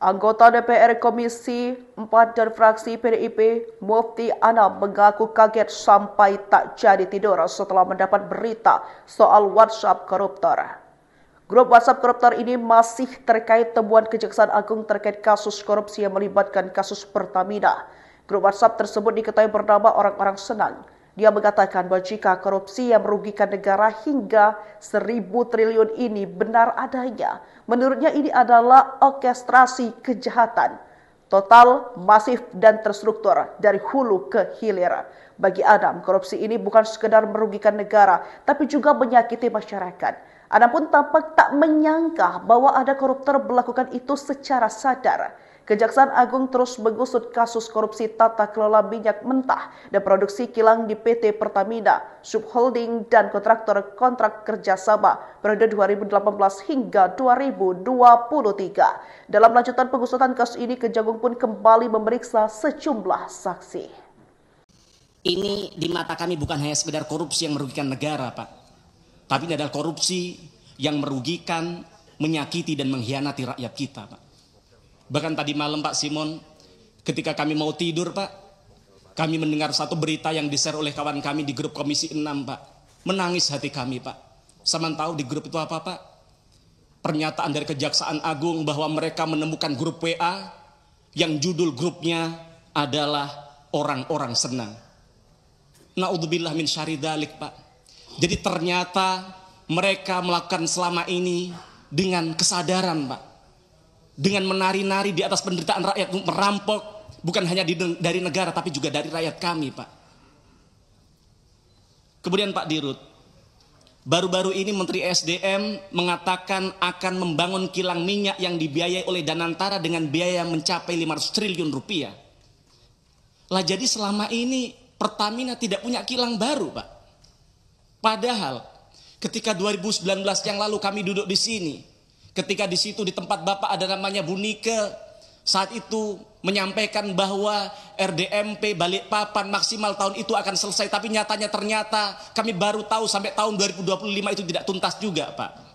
Anggota DPR Komisi 4 dan fraksi PDIP, Mufti Anam mengaku kaget sampai tak jadi tidur setelah mendapat berita soal WhatsApp koruptor. Grup WhatsApp koruptor ini masih terkait temuan Kejaksaan Agung terkait kasus korupsi yang melibatkan kasus Pertamina. Grup WhatsApp tersebut diketahui bernama Orang-Orang Senang. Dia mengatakan bahwa jika korupsi yang merugikan negara hingga 1.000 triliun ini benar adanya, menurutnya ini adalah orkestrasi kejahatan total, masif, dan terstruktur dari hulu ke hilir. Bagi Adam, korupsi ini bukan sekedar merugikan negara, tapi juga menyakiti masyarakat. Adam pun tampak tak menyangka bahwa ada koruptor melakukan itu secara sadar. Kejaksaan Agung terus mengusut kasus korupsi tata kelola minyak mentah dan produksi kilang di PT Pertamina, Subholding, dan kontraktor kontrak kerjasama periode 2018 hingga 2023. Dalam lanjutan pengusutan kasus ini, Kejagung pun kembali memeriksa sejumlah saksi. Ini di mata kami bukan hanya sekedar korupsi yang merugikan negara, Pak. Tapi ini adalah korupsi yang merugikan, menyakiti, dan mengkhianati rakyat kita, Pak. Bahkan tadi malam Pak Simon, ketika kami mau tidur Pak, kami mendengar satu berita yang di-share oleh kawan kami di grup Komisi 6 Pak. Menangis hati kami Pak. Saman tahu di grup itu apa Pak? Pernyataan dari Kejaksaan Agung bahwa mereka menemukan grup WA yang judul grupnya adalah Orang-Orang Senang. Na'udzubillah min syarri dzalik Pak. Jadi ternyata mereka melakukan selama ini dengan kesadaran Pak. Dengan menari-nari di atas penderitaan rakyat, merampok bukan hanya dari negara tapi juga dari rakyat kami Pak. Kemudian Pak Dirut, baru-baru ini Menteri SDM mengatakan akan membangun kilang minyak yang dibiayai oleh Danantara dengan biaya mencapai 500 triliun rupiah. Lah jadi selama ini Pertamina tidak punya kilang baru Pak. Padahal ketika 2019 yang lalu kami duduk di sini, ketika di situ di tempat Bapak ada namanya Bu Nike, saat itu menyampaikan bahwa RDMP Balikpapan maksimal tahun itu akan selesai, tapi nyatanya ternyata kami baru tahu sampai tahun 2025 itu tidak tuntas juga Pak.